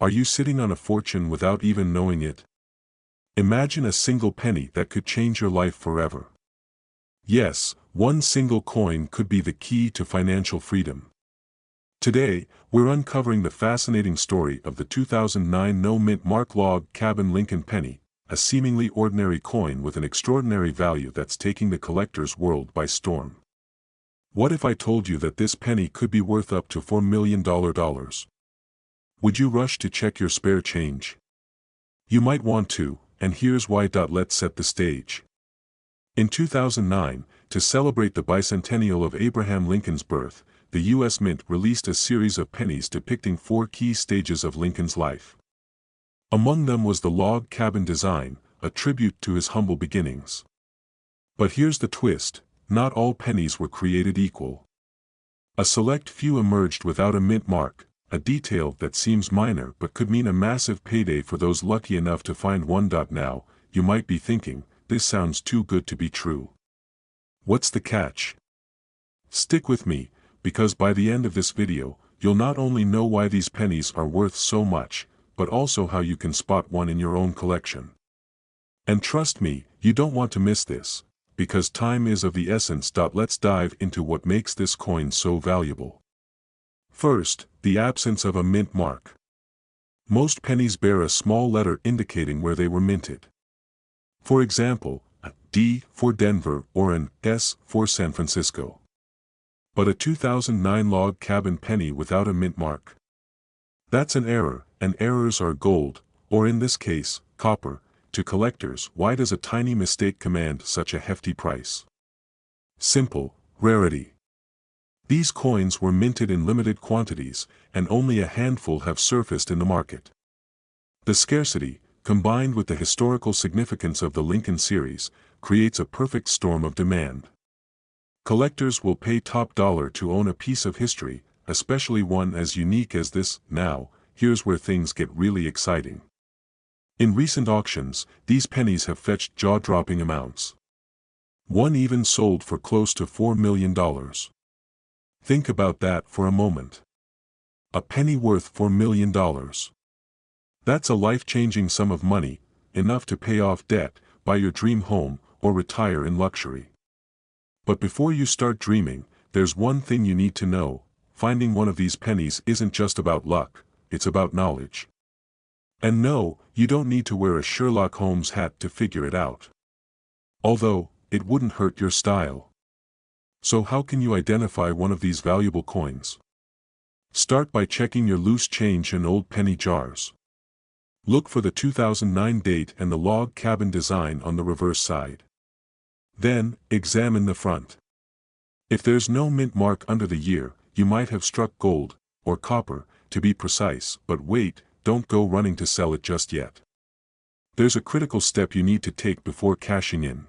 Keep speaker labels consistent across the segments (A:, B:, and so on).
A: Are you sitting on a fortune without even knowing it? Imagine a single penny that could change your life forever. Yes, one single coin could be the key to financial freedom. Today, we're uncovering the fascinating story of the 2009 no-mint mark log cabin Lincoln penny, a seemingly ordinary coin with an extraordinary value that's taking the collector's world by storm. What if I told you that this penny could be worth up to $4 million? Would you rush to check your spare change? You might want to, and here's why. Let's set the stage. In 2009, to celebrate the bicentennial of Abraham Lincoln's birth, the U.S. Mint released a series of pennies depicting 4 key stages of Lincoln's life. Among them was the log cabin design, a tribute to his humble beginnings. But here's the twist: not all pennies were created equal. A select few emerged without a mint mark, a detail that seems minor but could mean a massive payday for those lucky enough to find one. Now, you might be thinking, this sounds too good to be true. What's the catch? Stick with me, because by the end of this video, you'll not only know why these pennies are worth so much, but also how you can spot one in your own collection. And trust me, you don't want to miss this, because time is of the essence. Let's dive into what makes this coin so valuable. First, the absence of a mint mark. Most pennies bear a small letter indicating where they were minted. For example, a D for Denver or an S for San Francisco. But a 2009 log cabin penny without a mint mark? That's an error, and errors are gold, or in this case, copper, to collectors. Why does a tiny mistake command such a hefty price? Simple: rarity. These coins were minted in limited quantities, and only a handful have surfaced in the market. The scarcity, combined with the historical significance of the Lincoln series, creates a perfect storm of demand. Collectors will pay top dollar to own a piece of history, especially one as unique as this. Now, here's where things get really exciting. In recent auctions, these pennies have fetched jaw-dropping amounts. One even sold for close to $4 million. Think about that for a moment. A penny worth $4 million. That's a life-changing sum of money, enough to pay off debt, buy your dream home, or retire in luxury. But before you start dreaming, there's one thing you need to know: finding one of these pennies isn't just about luck, it's about knowledge. And no, you don't need to wear a Sherlock Holmes hat to figure it out. Although, it wouldn't hurt your style. So how can you identify one of these valuable coins? Start by checking your loose change and old penny jars. Look for the 2009 date and the log cabin design on the reverse side. Then, examine the front. If there's no mint mark under the year, you might have struck gold, or copper, to be precise. But wait, don't go running to sell it just yet. There's a critical step you need to take before cashing in.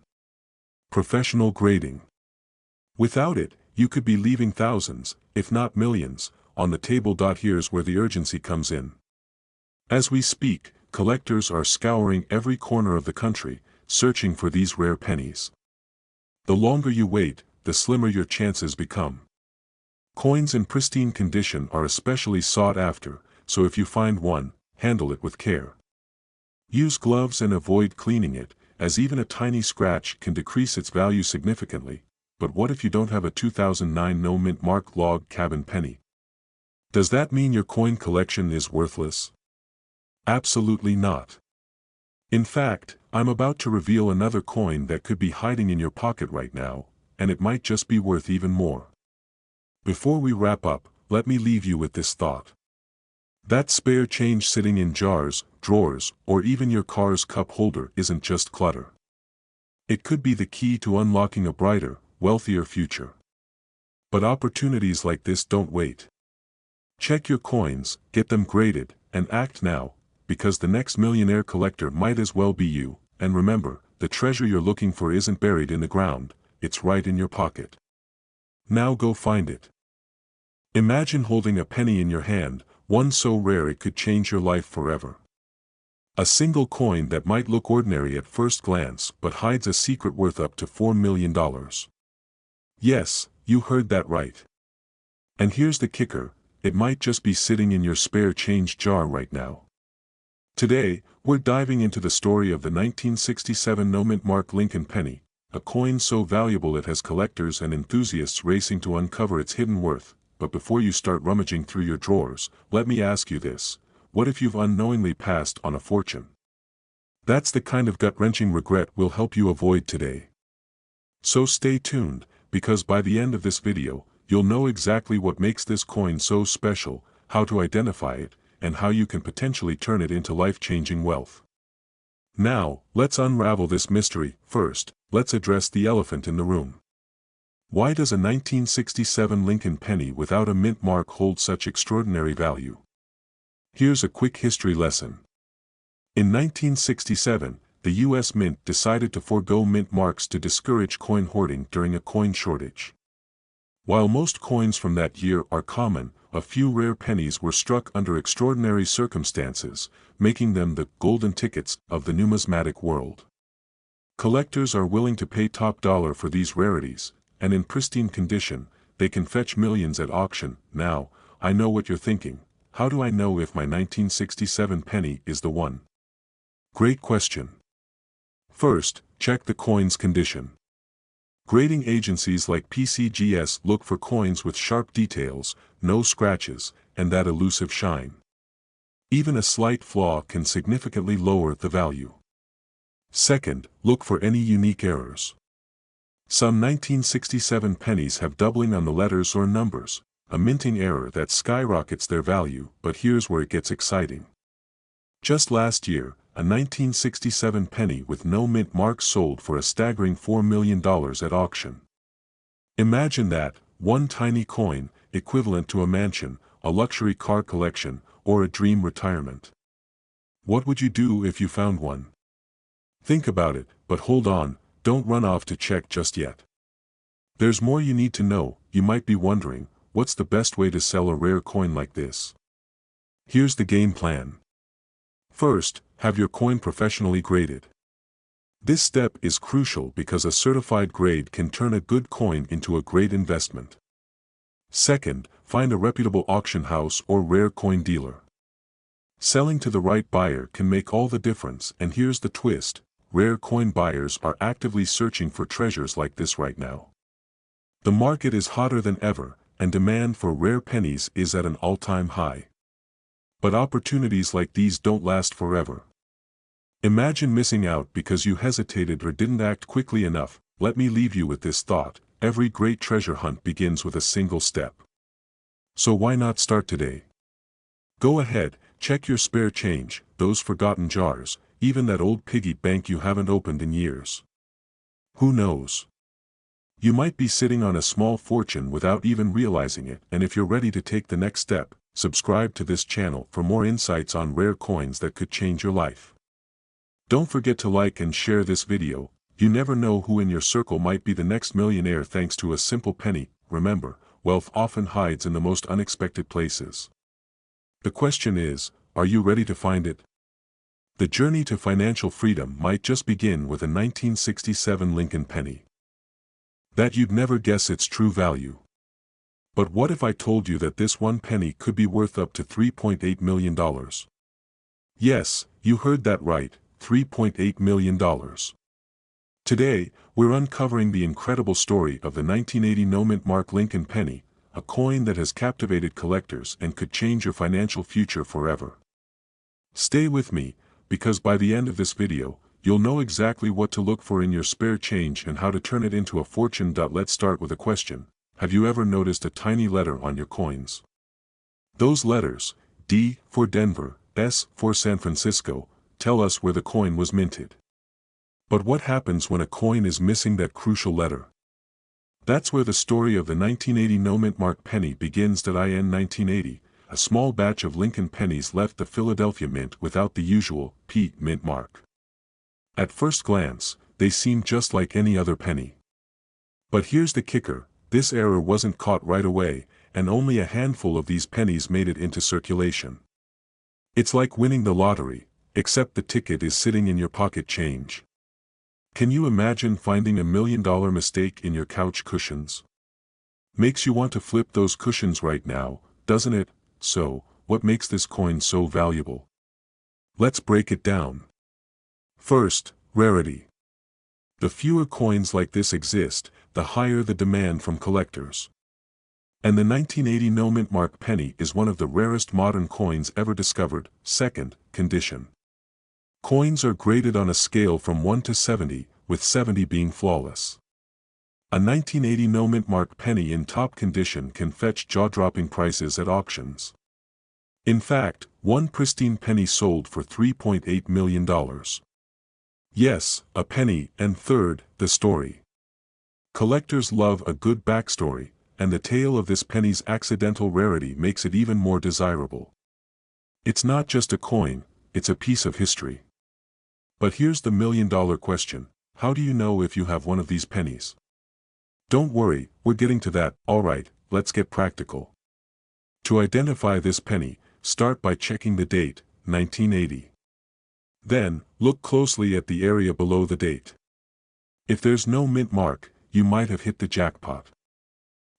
A: Professional grading. Without it, you could be leaving thousands, if not millions, on the table. Here's where the urgency comes in. As we speak, collectors are scouring every corner of the country, searching for these rare pennies. The longer you wait, the slimmer your chances become. Coins in pristine condition are especially sought after, so if you find one, handle it with care. Use gloves and avoid cleaning it, as even a tiny scratch can decrease its value significantly. But what if you don't have a 2009 no mint mark log cabin penny? Does that mean your coin collection is worthless? Absolutely not. In fact, I'm about to reveal another coin that could be hiding in your pocket right now, and it might just be worth even more. Before we wrap up, let me leave you with this thought. That spare change sitting in jars, drawers, or even your car's cup holder isn't just clutter. It could be the key to unlocking a brighter, wealthier future. But opportunities like this don't wait. Check your coins, get them graded, and act now, because the next millionaire collector might as well be you. And remember, the treasure you're looking for isn't buried in the ground, it's right in your pocket. Now go find it. Imagine holding a penny in your hand, one so rare it could change your life forever. A single coin that might look ordinary at first glance but hides a secret worth up to $4 million. Yes, you heard that right. And here's the kicker: it might just be sitting in your spare change jar right now. Today, we're diving into the story of the 1967 no-mint mark Lincoln penny, a coin so valuable it has collectors and enthusiasts racing to uncover its hidden worth. But before you start rummaging through your drawers, let me ask you this: what if you've unknowingly passed on a fortune? That's the kind of gut-wrenching regret we'll help you avoid today. So stay tuned, because by the end of this video, you'll know exactly what makes this coin so special, how to identify it, and how you can potentially turn it into life-changing wealth. Now, let's unravel this mystery. First, let's address the elephant in the room. Why does a 1967 Lincoln penny without a mint mark hold such extraordinary value? Here's a quick history lesson. In 1967, the U.S. Mint decided to forego mint marks to discourage coin hoarding during a coin shortage. While most coins from that year are common, a few rare pennies were struck under extraordinary circumstances, making them the golden tickets of the numismatic world. Collectors are willing to pay top dollar for these rarities, and in pristine condition, they can fetch millions at auction. Now, I know what you're thinking: how do I know if my 1967 penny is the one? Great question. First, check the coin's condition. Grading agencies like PCGS look for coins with sharp details, no scratches, and that elusive shine. Even a slight flaw can significantly lower the value. Second, look for any unique errors. Some 1967 pennies have doubling on the letters or numbers, a minting error that skyrockets their value. But here's where it gets exciting. Just last year, a 1967 penny with no mint mark sold for a staggering $4 million at auction. Imagine that: one tiny coin, equivalent to a mansion, a luxury car collection, or a dream retirement. What would you do if you found one? Think about it, but hold on, don't run off to check just yet. There's more you need to know. You might be wondering, what's the best way to sell a rare coin like this? Here's the game plan. First, have your coin professionally graded. This step is crucial because a certified grade can turn a good coin into a great investment. Second, find a reputable auction house or rare coin dealer. Selling to the right buyer can make all the difference, and here's the twist: rare coin buyers are actively searching for treasures like this right now. The market is hotter than ever, and demand for rare pennies is at an all-time high. But opportunities like these don't last forever. Imagine missing out because you hesitated or didn't act quickly enough. Let me leave you with this thought: every great treasure hunt begins with a single step. So why not start today? Go ahead, check your spare change, those forgotten jars, even that old piggy bank you haven't opened in years. Who knows? You might be sitting on a small fortune without even realizing it. And if you're ready to take the next step, subscribe to this channel for more insights on rare coins that could change your life. Don't forget to like and share this video. You never know who in your circle might be the next millionaire thanks to a simple penny. Remember, wealth often hides in the most unexpected places. The question is, are you ready to find it? The journey to financial freedom might just begin with a 1967 Lincoln penny. That you'd never guess its true value. But what if I told you that this one penny could be worth up to $3.8 million? Yes, you heard that right, $3.8 million. Today, we're uncovering the incredible story of the 1980 no-mint mark Lincoln penny, a coin that has captivated collectors and could change your financial future forever. Stay with me, because by the end of this video, you'll know exactly what to look for in your spare change and how to turn it into a fortune. Let's start with a question. Have you ever noticed a tiny letter on your coins? Those letters, D for Denver, S for San Francisco, tell us where the coin was minted. But what happens when a coin is missing that crucial letter? That's where the story of the 1980 no-mint mark penny begins. In 1980, a small batch of Lincoln pennies left the Philadelphia Mint without the usual P mint mark. At first glance, they seemed just like any other penny. But here's the kicker: this error wasn't caught right away, and only a handful of these pennies made it into circulation. It's like winning the lottery, except the ticket is sitting in your pocket change. Can you imagine finding $1 million mistake in your couch cushions? Makes you want to flip those cushions right now, doesn't it? So, what makes this coin so valuable? Let's break it down. First, rarity. The fewer coins like this exist, the higher the demand from collectors. And the 1980 no-mint mark penny is one of the rarest modern coins ever discovered. Second, condition. Coins are graded on a scale from 1 to 70, with 70 being flawless. A 1980 no-mint mark penny in top condition can fetch jaw-dropping prices at auctions. In fact, one pristine penny sold for $3.8 million. Yes, a penny. And third, the story. Collectors love a good backstory, and the tale of this penny's accidental rarity makes it even more desirable. It's not just a coin, it's a piece of history. But here's the million-dollar question: how do you know if you have one of these pennies? Don't worry, we're getting to that. Alright, let's get practical. To identify this penny, start by checking the date, 1980. Then, look closely at the area below the date. If there's no mint mark, you might have hit the jackpot.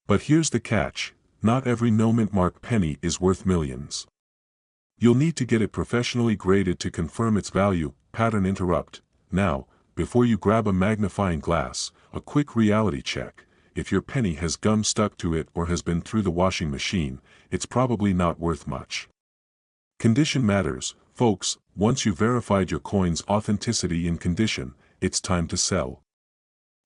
A: But here's the catch: not every no-mint mark penny is worth millions. You'll need to get it professionally graded to confirm its value. Pattern interrupt. Now, before you grab a magnifying glass, a quick reality check. If your penny has gum stuck to it or has been through the washing machine, it's probably not worth much. Condition matters, folks. Once you've verified your coin's authenticity and condition, it's time to sell.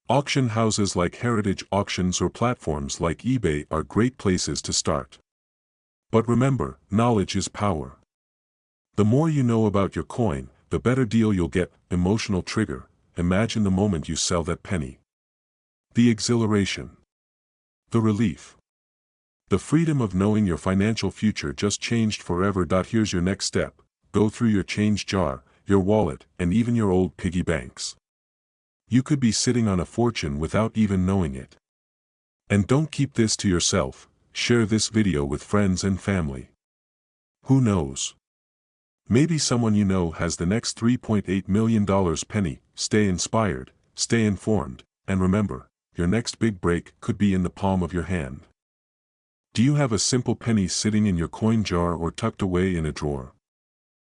A: Auction houses like Heritage Auctions or platforms like eBay are great places to start. But remember, knowledge is power. The more you know about your coin, the better deal you'll get. Emotional trigger. Imagine the moment you sell that penny. The exhilaration. The relief. The freedom of knowing your financial future just changed forever. Here's your next step. Go through your change jar, your wallet, and even your old piggy banks. You could be sitting on a fortune without even knowing it. And don't keep this to yourself. Share this video with friends and family. Who knows? Maybe someone you know has the next $3.8 million penny. Stay inspired, stay informed, and remember, your next big break could be in the palm of your hand. Do you have a simple penny sitting in your coin jar or tucked away in a drawer?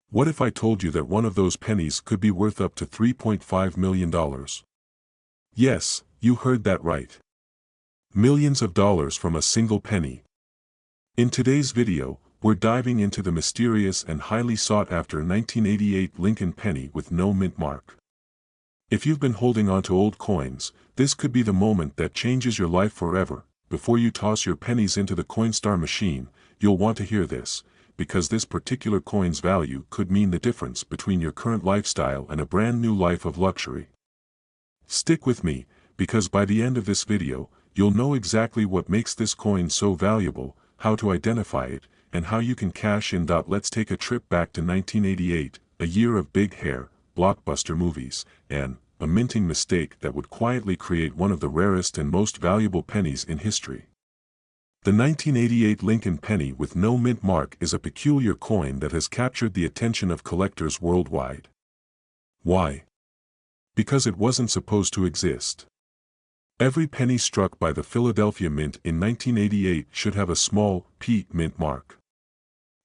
A: What if I told you that one of those pennies could be worth up to $3.5 million? Yes, you heard that right. Millions of dollars from a single penny. In today's video, we're diving into the mysterious and highly sought-after 1988 Lincoln penny with no mint mark. If you've been holding on to old coins, this could be the moment that changes your life forever. Before you toss your pennies into the Coinstar machine, you'll want to hear this, because this particular coin's value could mean the difference between your current lifestyle and a brand new life of luxury. Stick with me, because by the end of this video, you'll know exactly what makes this coin so valuable, how to identify it, and how you can cash in. Let's take a trip back to 1988, a year of big hair, blockbuster movies, and a minting mistake that would quietly create one of the rarest and most valuable pennies in history. The 1988 Lincoln penny with no mint mark is a peculiar coin that has captured the attention of collectors worldwide. Why? Because it wasn't supposed to exist. Every penny struck by the Philadelphia Mint in 1988 should have a small P mint mark.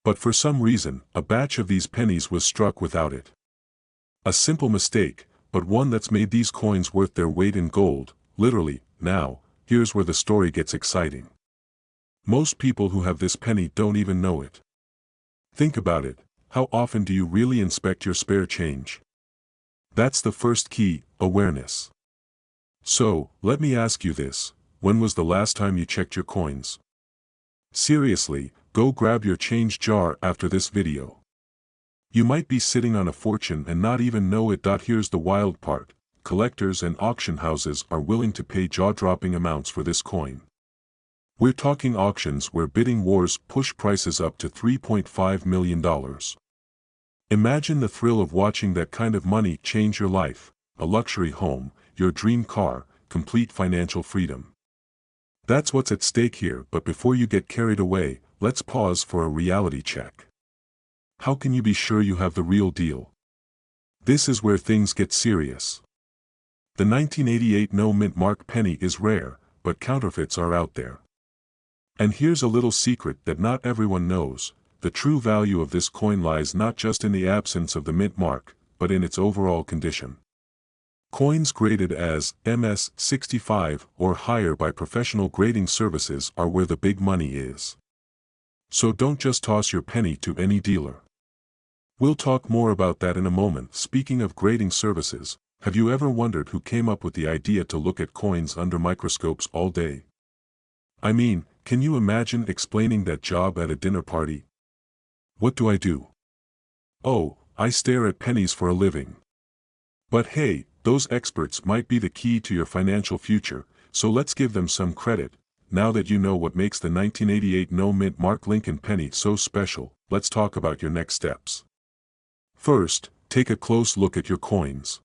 A: But for some reason, a batch of these pennies was struck without it. A simple mistake, but one that's made these coins worth their weight in gold, literally. Now, here's where the story gets exciting. Most people who have this penny don't even know it. Think about it. How often do you really inspect your spare change? That's the first key: awareness. So, let me ask you this: when was the last time you checked your coins? Seriously, go grab your change jar after this video. You might be sitting on a fortune and not even know it. Here's the wild part: collectors and auction houses are willing to pay jaw-dropping amounts for this coin. We're talking auctions where bidding wars push prices up to $3.5 million. Imagine the thrill of watching that kind of money change your life: a luxury home, your dream car, complete financial freedom. That's what's at stake here. But before you get carried away, let's pause for a reality check. How can you be sure you have the real deal? This is where things get serious. The 1988 no mint mark penny is rare, but counterfeits are out there. And here's a little secret that not everyone knows: the true value of this coin lies not just in the absence of the mint mark, but in its overall condition. Coins graded as MS-65 or higher by professional grading services are where the big money is. So don't just toss your penny to any dealer. We'll talk more about that in a moment. Speaking of grading services, have you ever wondered who came up with the idea to look at coins under microscopes all day? I mean, can you imagine explaining that job at a dinner party? What do I do? Oh, I stare at pennies for a living. But hey, those experts might be the key to your financial future, so let's give them some credit. Now that you know what makes the 1988 no-mint mark Lincoln penny so special, let's talk about your next steps. First, take a close look at your coins.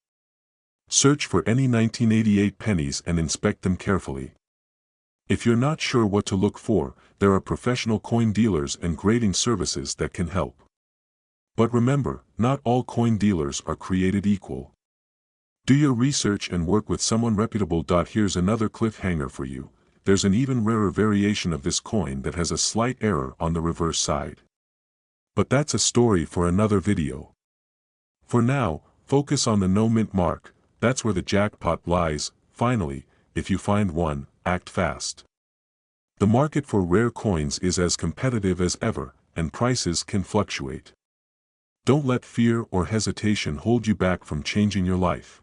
A: Search for any 1988 pennies and inspect them carefully. If you're not sure what to look for, there are professional coin dealers and grading services that can help. But remember, not all coin dealers are created equal. Do your research and work with someone reputable. Here's another cliffhanger for you: there's an even rarer variation of this coin that has a slight error on the reverse side. But that's a story for another video. For now, focus on the no mint mark. That's where the jackpot lies. Finally, if you find one, act fast. The market for rare coins is as competitive as ever, and prices can fluctuate. Don't let fear or hesitation hold you back from changing your life.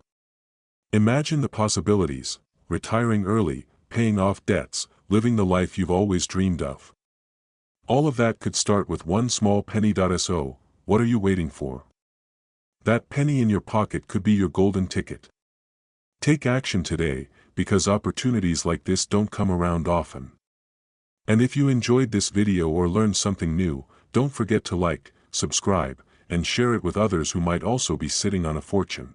A: Imagine the possibilities: retiring early, paying off debts, living the life you've always dreamed of. All of that could start with one small penny. So, what are you waiting for? That penny in your pocket could be your golden ticket. Take action today, because opportunities like this don't come around often. And if you enjoyed this video or learned something new, don't forget to like, subscribe, and share it with others who might also be sitting on a fortune.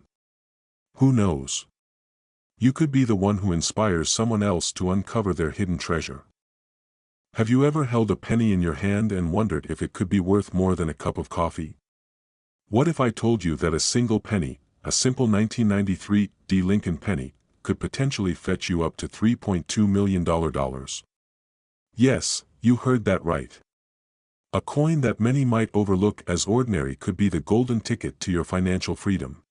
A: Who knows? You could be the one who inspires someone else to uncover their hidden treasure. Have you ever held a penny in your hand and wondered if it could be worth more than a cup of coffee? What if I told you that a single penny, a simple 1993 Lincoln penny, could potentially fetch you up to $3.2 million? Yes, you heard that right. A coin that many might overlook as ordinary could be the golden ticket to your financial freedom.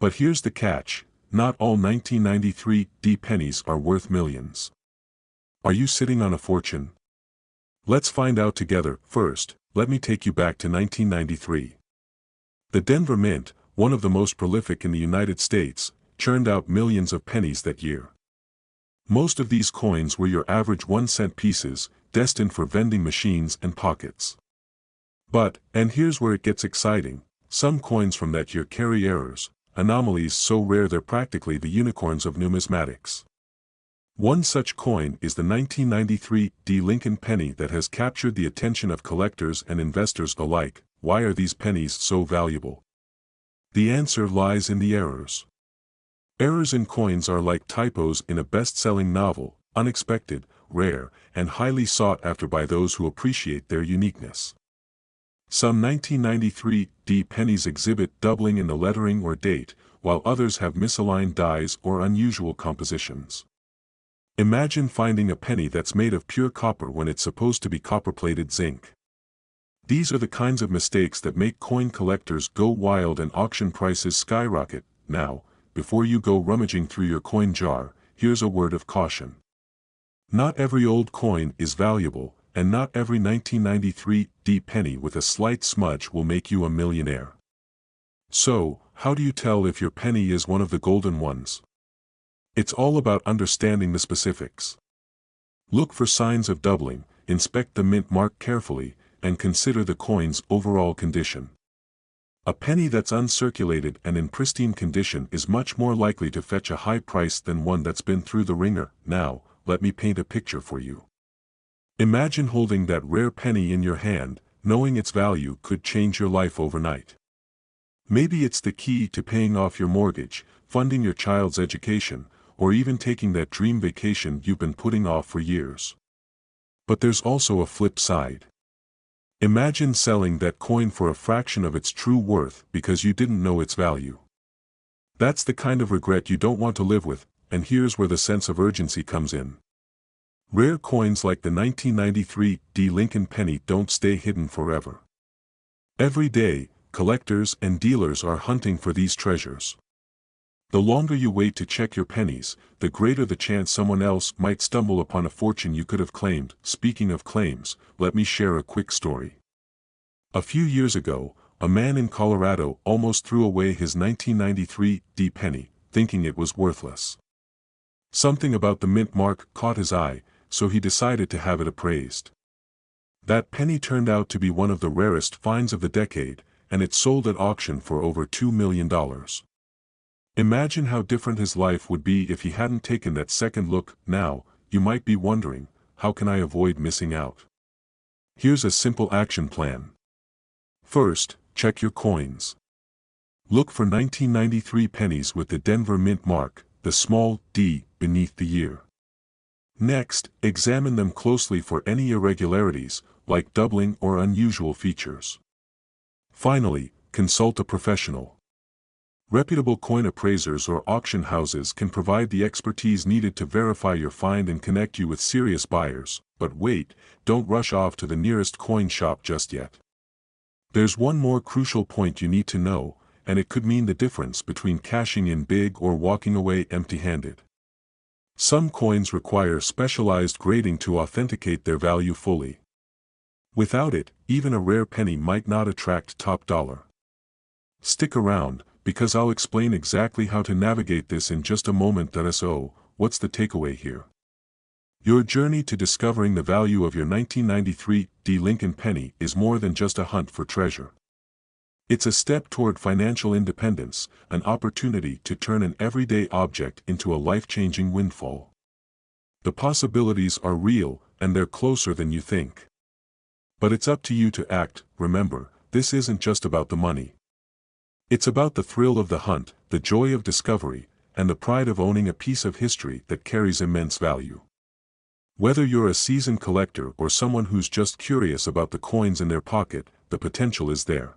A: But here's the catch: not all 1993 pennies are worth millions. Are you sitting on a fortune? Let's find out together. First, let me take you back to 1993. The Denver Mint, one of the most prolific in the United States, churned out millions of pennies that year. Most of these coins were your average 1-cent pieces, destined for vending machines and pockets. But, and here's where it gets exciting, some coins from that year carry errors, anomalies so rare they're practically the unicorns of numismatics. One such coin is the 1993 Lincoln penny that has captured the attention of collectors and investors alike. Why are these pennies so valuable? The answer lies in the errors. Errors in coins are like typos in a best-selling novel: unexpected, rare, and highly sought after by those who appreciate their uniqueness. Some 1993 pennies exhibit doubling in the lettering or date, while others have misaligned dies or unusual compositions. Imagine finding a penny that's made of pure copper when it's supposed to be copper-plated zinc. These are the kinds of mistakes that make coin collectors go wild and auction prices skyrocket. Now, before you go rummaging through your coin jar, here's a word of caution. Not every old coin is valuable, and not every 1993 penny with a slight smudge will make you a millionaire. So, how do you tell if your penny is one of the golden ones? It's all about understanding the specifics. Look for signs of doubling, inspect the mint mark carefully, and consider the coin's overall condition. A penny that's uncirculated and in pristine condition is much more likely to fetch a high price than one that's been through the ringer. Now, let me paint a picture for you. Imagine holding that rare penny in your hand, knowing its value could change your life overnight. Maybe it's the key to paying off your mortgage, funding your child's education, or even taking that dream vacation you've been putting off for years. But there's also a flip side. Imagine selling that coin for a fraction of its true worth because you didn't know its value. That's the kind of regret you don't want to live with, and here's where the sense of urgency comes in. Rare coins like the 1993 Lincoln penny don't stay hidden forever. Every day, collectors and dealers are hunting for these treasures. The longer you wait to check your pennies, the greater the chance someone else might stumble upon a fortune you could have claimed. Speaking of claims, let me share a quick story. A few years ago, a man in Colorado almost threw away his 1993 penny, thinking it was worthless. Something about the mint mark caught his eye, so he decided to have it appraised. That penny turned out to be one of the rarest finds of the decade, and it sold at auction for over $2 million. Imagine how different his life would be if he hadn't taken that second look. Now, you might be wondering, how can I avoid missing out? Here's a simple action plan. First, check your coins. Look for 1993 pennies with the Denver mint mark, the small d, beneath the year. Next, examine them closely for any irregularities, like doubling or unusual features. Finally, consult a professional. Reputable coin appraisers or auction houses can provide the expertise needed to verify your find and connect you with serious buyers. But wait, don't rush off to the nearest coin shop just yet. There's one more crucial point you need to know, and it could mean the difference between cashing in big or walking away empty-handed. Some coins require specialized grading to authenticate their value fully. Without it, even a rare penny might not attract top dollar. Stick around, because I'll explain exactly how to navigate this in just a moment. So, what's the takeaway here? Your journey to discovering the value of your 1993 Lincoln penny is more than just a hunt for treasure. It's a step toward financial independence, an opportunity to turn an everyday object into a life-changing windfall. The possibilities are real, and they're closer than you think. But it's up to you to act. Remember, this isn't just about the money. It's about the thrill of the hunt, the joy of discovery, and the pride of owning a piece of history that carries immense value. Whether you're a seasoned collector or someone who's just curious about the coins in their pocket, the potential is there.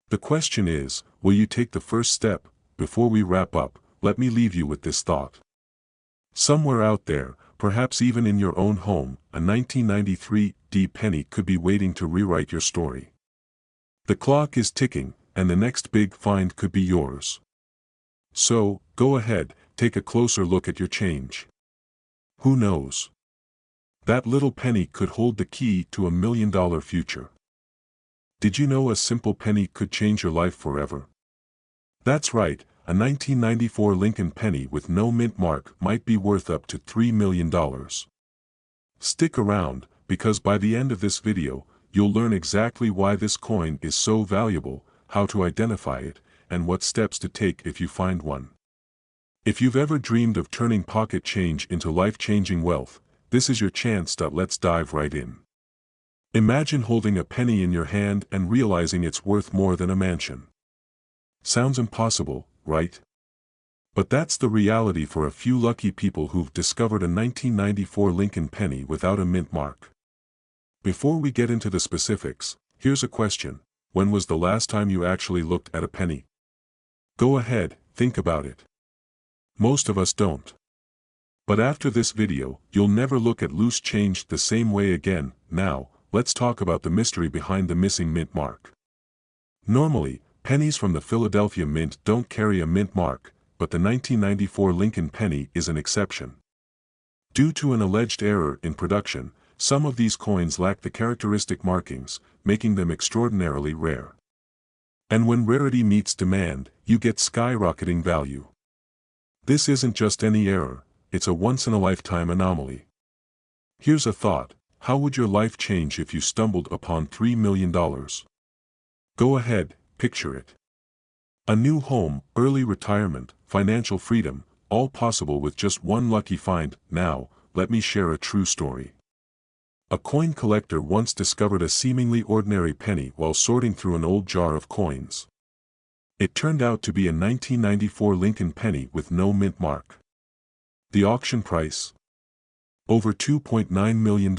A: The question is, will you take the first step? Before we wrap up, let me leave you with this thought. Somewhere out there, perhaps even in your own home, a 1993 penny could be waiting to rewrite your story. The clock is ticking, and the next big find could be yours. So, go ahead, take a closer look at your change. Who knows? That little penny could hold the key to $1 million future. Did you know a simple penny could change your life forever? That's right, a 1994 Lincoln penny with no mint mark might be worth up to $3 million. Stick around, because by the end of this video, you'll learn exactly why this coin is so valuable, how to identify it, and what steps to take if you find one. If you've ever dreamed of turning pocket change into life-changing wealth, this is your chance. Let's dive right in. Imagine holding a penny in your hand and realizing it's worth more than a mansion. Sounds impossible, right? But that's the reality for a few lucky people who've discovered a 1994 Lincoln penny without a mint mark. Before we get into the specifics, here's a question. When was the last time you actually looked at a penny? Go ahead, think about it. Most of us don't. But after this video, you'll never look at loose change the same way again. Now, let's talk about the mystery behind the missing mint mark. Normally, pennies from the Philadelphia Mint don't carry a mint mark, but the 1994 Lincoln penny is an exception. Due to an alleged error in production, some of these coins lack the characteristic markings, making them extraordinarily rare. And when rarity meets demand, you get skyrocketing value. This isn't just any error, it's a once-in-a-lifetime anomaly. Here's a thought. How would your life change if you stumbled upon $3 million? Go ahead, picture it. A new home, early retirement, financial freedom, all possible with just one lucky find. Now, let me share a true story. A coin collector once discovered a seemingly ordinary penny while sorting through an old jar of coins. It turned out to be a 1994 Lincoln penny with no mint mark. The auction price? Over $2.9 million.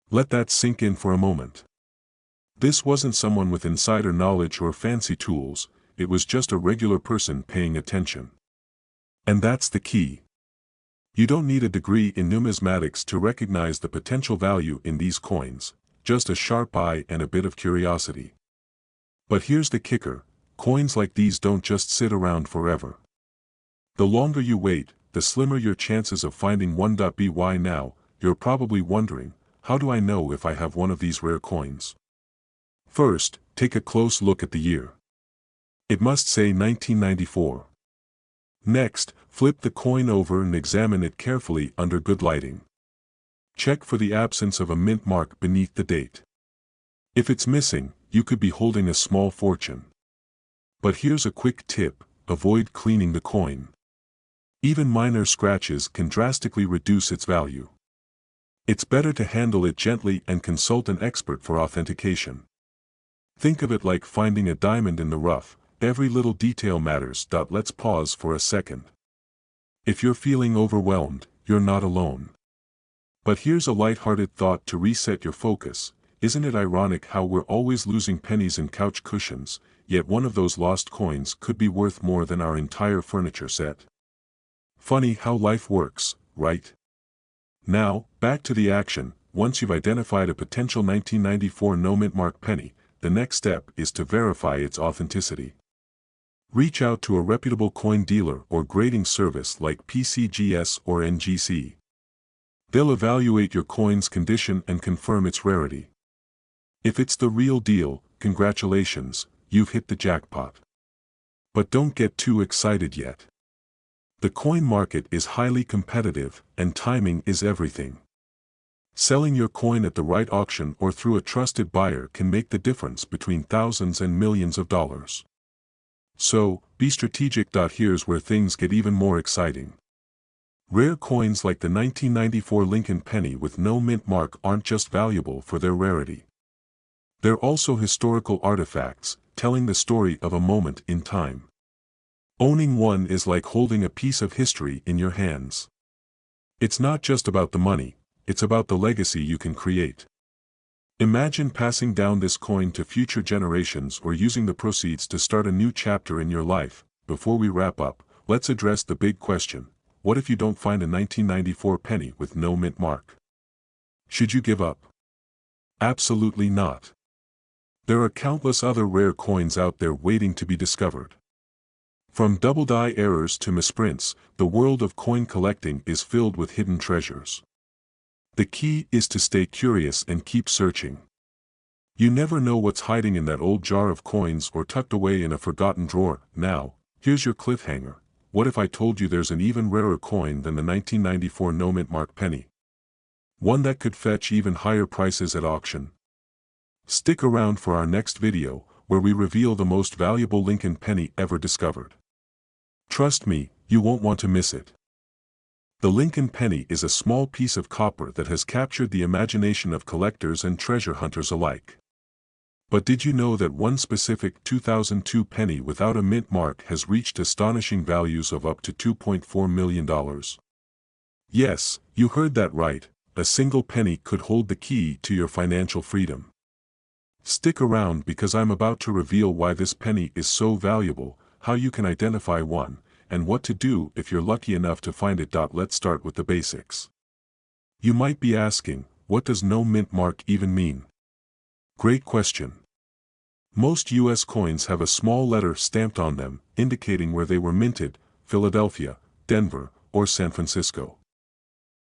A: Let that sink in for a moment. This wasn't someone with insider knowledge or fancy tools, it was just a regular person paying attention. And that's the key. You don't need a degree in numismatics to recognize the potential value in these coins, just a sharp eye and a bit of curiosity. But here's the kicker, coins like these don't just sit around forever. The longer you wait, the slimmer your chances of finding one. By now, you're probably wondering, how do I know if I have one of these rare coins? First, take a close look at the year. It must say 1994. Next, flip the coin over and examine it carefully under good lighting. Check for the absence of a mint mark beneath the date. If it's missing, you could be holding a small fortune. But here's a quick tip, avoid cleaning the coin. Even minor scratches can drastically reduce its value. It's better to handle it gently and consult an expert for authentication. Think of it like finding a diamond in the rough, every little detail matters. Let's pause for a second. If you're feeling overwhelmed, you're not alone. But here's a lighthearted thought to reset your focus. Isn't it ironic how we're always losing pennies and couch cushions, yet one of those lost coins could be worth more than our entire furniture set? Funny how life works, right? Now, back to the action. Once you've identified a potential 1994 no-mint mark penny, the next step is to verify its authenticity. Reach out to a reputable coin dealer or grading service like PCGS or NGC. They'll evaluate your coin's condition and confirm its rarity. If it's the real deal, congratulations, you've hit the jackpot. But don't get too excited yet. The coin market is highly competitive, and timing is everything. Selling your coin at the right auction or through a trusted buyer can make the difference between thousands and millions of dollars. So, be strategic. Here's where things get even more exciting. Rare coins like the 1994 Lincoln penny with no mint mark aren't just valuable for their rarity. They're also historical artifacts, telling the story of a moment in time. Owning one is like holding a piece of history in your hands. It's not just about the money, it's about the legacy you can create. Imagine passing down this coin to future generations or using the proceeds to start a new chapter in your life. Before we wrap up, let's address the big question. What if you don't find a 1994 penny with no mint mark? Should you give up? Absolutely not. There are countless other rare coins out there waiting to be discovered. From double-die errors to misprints, the world of coin collecting is filled with hidden treasures. The key is to stay curious and keep searching. You never know what's hiding in that old jar of coins or tucked away in a forgotten drawer. Now, here's your cliffhanger. What if I told you there's an even rarer coin than the 1994 no-mint mark penny? One that could fetch even higher prices at auction. Stick around for our next video, where we reveal the most valuable Lincoln penny ever discovered. Trust me, you won't want to miss it. The Lincoln penny is a small piece of copper that has captured the imagination of collectors and treasure hunters alike. But did you know that one specific 2002 penny without a mint mark has reached astonishing values of up to $2.4 million? Yes, you heard that right, a single penny could hold the key to your financial freedom. Stick around because I'm about to reveal why this penny is so valuable, how you can identify one, and what to do if you're lucky enough to find it. Let's start with the basics. You might be asking, what does no mint mark even mean? Great question. Most U.S. coins have a small letter stamped on them, indicating where they were minted: Philadelphia, Denver, or San Francisco.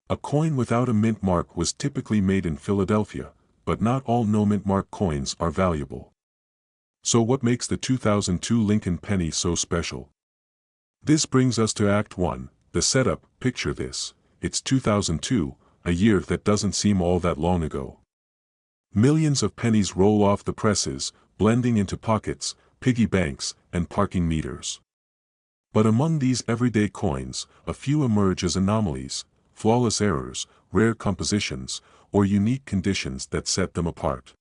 A: A coin without a mint mark was typically made in Philadelphia, but not all no-mint mark coins are valuable. So what makes the 2002 Lincoln penny so special? This brings us to Act 1, the setup. Picture this, it's 2002, a year that doesn't seem all that long ago. Millions of pennies roll off the presses, blending into pockets, piggy banks, and parking meters. But among these everyday coins, a few emerge as anomalies, flawless errors, rare compositions, or unique conditions that set them apart.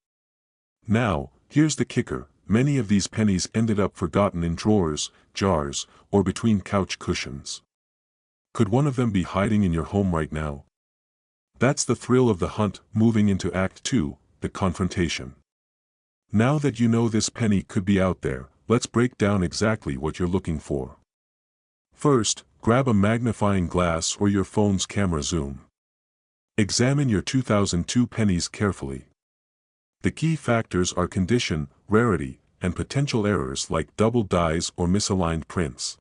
A: Now, here's the kicker. Many of these pennies ended up forgotten in drawers, jars, or between couch cushions. Could one of them be hiding in your home right now? That's the thrill of the hunt. Moving into Act 2, the confrontation. Now that you know this penny could be out there, let's break down exactly what you're looking for. First, grab a magnifying glass or your phone's camera zoom. Examine your 2002 pennies carefully. The key factors are condition, rarity, and potential errors like double dies or misaligned prints.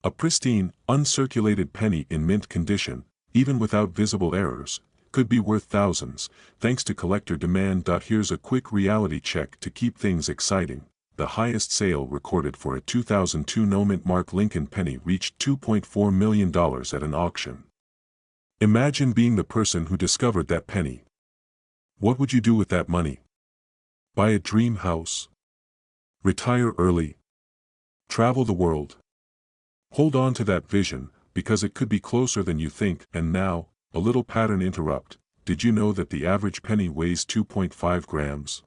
A: A pristine, uncirculated penny in mint condition, even without visible errors, could be worth thousands, thanks to collector demand. Here's a quick reality check to keep things exciting. The highest sale recorded for a 2002 no-mint mark Lincoln penny reached $2.4 million at an auction. Imagine being the person who discovered that penny. What would you do with that money? Buy a dream house? Retire early? Travel the world? Hold on to that vision, because it could be closer than you think. And now, a little pattern interrupt. Did you know that the average penny weighs 2.5 grams?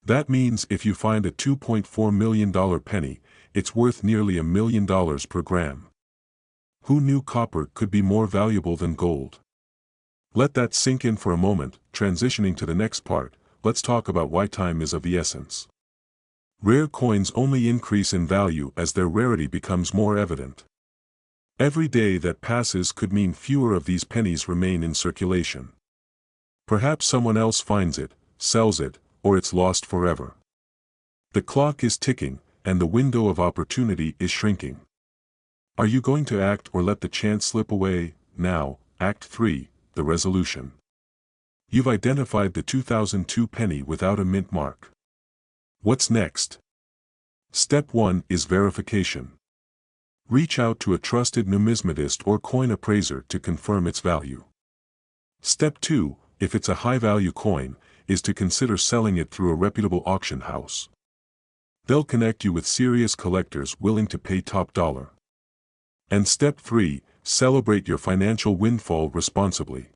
A: That means if you find a $2.4 million penny, it's worth nearly $1 million per gram. Who knew copper could be more valuable than gold? Let that sink in for a moment. Transitioning to the next part, let's talk about why time is of the essence. Rare coins only increase in value as their rarity becomes more evident. Every day that passes could mean fewer of these pennies remain in circulation. Perhaps someone else finds it, sells it, or it's lost forever. The clock is ticking, and the window of opportunity is shrinking. Are you going to act or let the chance slip away? Now, Act 3, the resolution. You've identified the 2002 penny without a mint mark. What's next? Step 1 is verification. Reach out to a trusted numismatist or coin appraiser to confirm its value. Step 2, if it's a high-value coin, is to consider selling it through a reputable auction house. They'll connect you with serious collectors willing to pay top dollar. And Step 3, celebrate your financial windfall responsibly.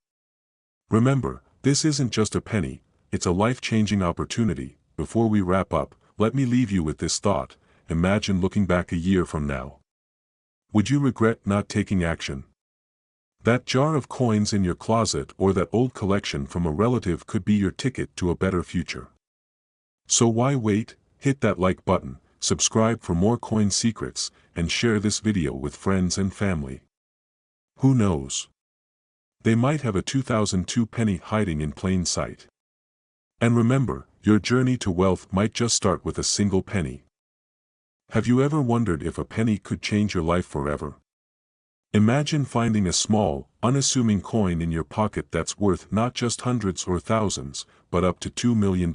A: Remember, this isn't just a penny, it's a life-changing opportunity. Before we wrap up, let me leave you with this thought. Imagine looking back a year from now. Would you regret not taking action? That jar of coins in your closet or that old collection from a relative could be your ticket to a better future. So why wait? Hit that like button, subscribe for more coin secrets, and share this video with friends and family. Who knows? They might have a 2002 penny hiding in plain sight. And remember, your journey to wealth might just start with a single penny. Have you ever wondered if a penny could change your life forever? Imagine finding a small, unassuming coin in your pocket that's worth not just hundreds or thousands, but up to $2 million.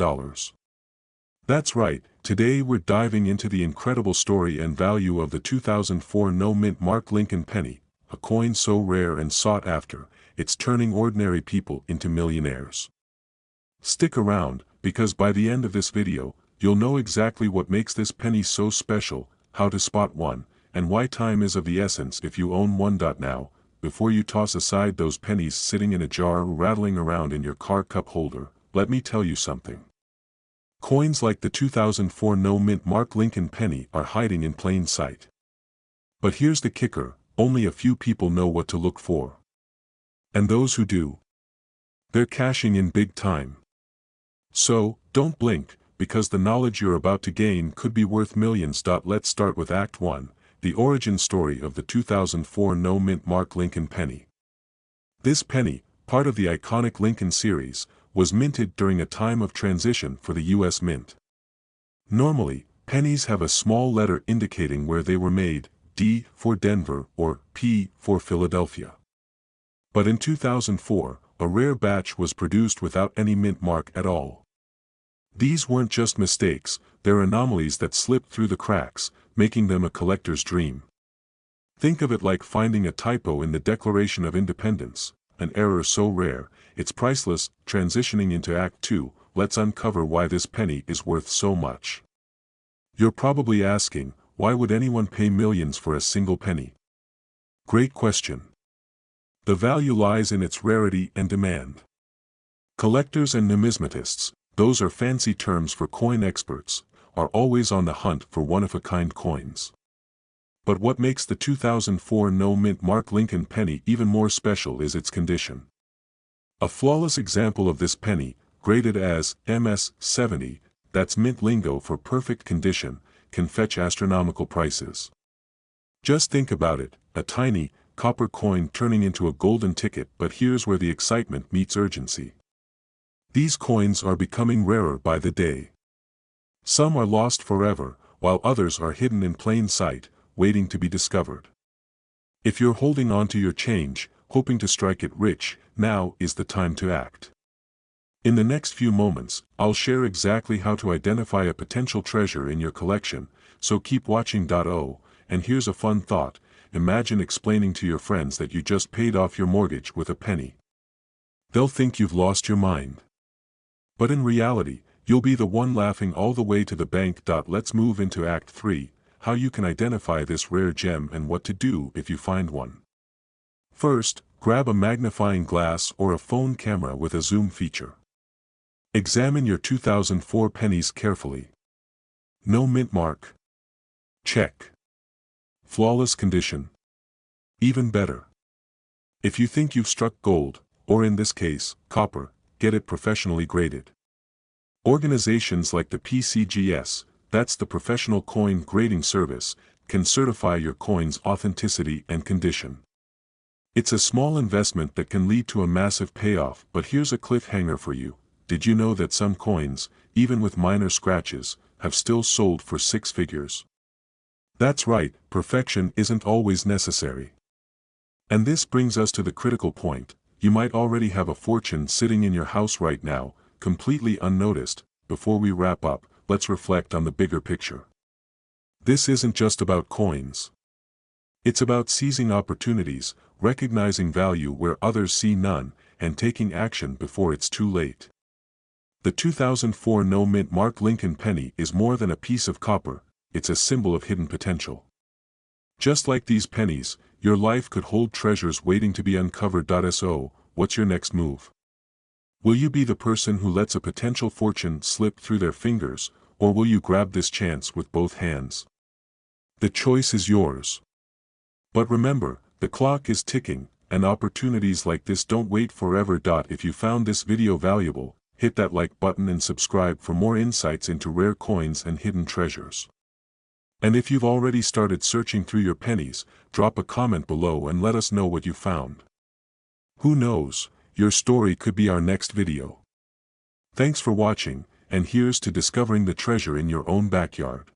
A: That's right, today we're diving into the incredible story and value of the 2004 no-mint mark Lincoln penny, a coin so rare and sought after, it's turning ordinary people into millionaires. Stick around, because by the end of this video, you'll know exactly what makes this penny so special, how to spot one, and why time is of the essence if you own one. Now, before you toss aside those pennies sitting in a jar or rattling around in your car cup holder, let me tell you something. Coins like the 2004 no-mint mark Lincoln penny are hiding in plain sight. But here's the kicker, only a few people know what to look for. And those who do, they're cashing in big time. So, don't blink, because the knowledge you're about to gain could be worth millions. Let's start with Act 1, the origin story of the 2004 no-mint mark Lincoln penny. This penny, part of the iconic Lincoln series, was minted during a time of transition for the U.S. Mint. Normally, pennies have a small letter indicating where they were made, D for Denver or P for Philadelphia. But in 2004, a rare batch was produced without any mint mark at all. These weren't just mistakes, they're anomalies that slipped through the cracks, making them a collector's dream. Think of it like finding a typo in the Declaration of Independence, an error so rare, it's priceless. Transitioning into Act 2, let's uncover why this penny is worth so much. You're probably asking, why would anyone pay millions for a single penny? Great question. The value lies in its rarity and demand. Collectors and numismatists, those are fancy terms for coin experts, are always on the hunt for one-of-a-kind coins. But what makes the 2004 no-mint mark Lincoln penny even more special is its condition. A flawless example of this penny, graded as MS-70, that's mint lingo for perfect condition, can fetch astronomical prices. Just think about it, a tiny, copper coin turning into a golden ticket, but here's where the excitement meets urgency. These coins are becoming rarer by the day. Some are lost forever, while others are hidden in plain sight, waiting to be discovered. If you're holding on to your change, hoping to strike it rich, now is the time to act. In the next few moments, I'll share exactly how to identify a potential treasure in your collection, so keep watching. And here's a fun thought: imagine explaining to your friends that you just paid off your mortgage with a penny. They'll think you've lost your mind. But in reality, you'll be the one laughing all the way to the bank. Let's move into Act 3, how you can identify this rare gem and what to do if you find one. First, grab a magnifying glass or a phone camera with a zoom feature. Examine your 2004 pennies carefully. No mint mark? Check. Flawless condition? Even better. If you think you've struck gold, or in this case, copper, get it professionally graded. Organizations like the PCGS, that's the Professional Coin Grading Service, can certify your coin's authenticity and condition. It's a small investment that can lead to a massive payoff, but here's a cliffhanger for you. Did you know that some coins, even with minor scratches, have still sold for six figures? That's right, perfection isn't always necessary. And this brings us to the critical point: you might already have a fortune sitting in your house right now, completely unnoticed. Before we wrap up, let's reflect on the bigger picture. This isn't just about coins. It's about seizing opportunities, recognizing value where others see none, and taking action before it's too late. The 2004 no mint mark Lincoln penny is more than a piece of copper, it's a symbol of hidden potential. Just like these pennies, your life could hold treasures waiting to be uncovered. So, what's your next move? Will you be the person who lets a potential fortune slip through their fingers, or will you grab this chance with both hands? The choice is yours. But remember, the clock is ticking, and opportunities like this don't wait forever. If you found this video valuable, hit that like button and subscribe for more insights into rare coins and hidden treasures. And if you've already started searching through your pennies, drop a comment below and let us know what you found. Who knows, your story could be our next video. Thanks for watching, and here's to discovering the treasure in your own backyard.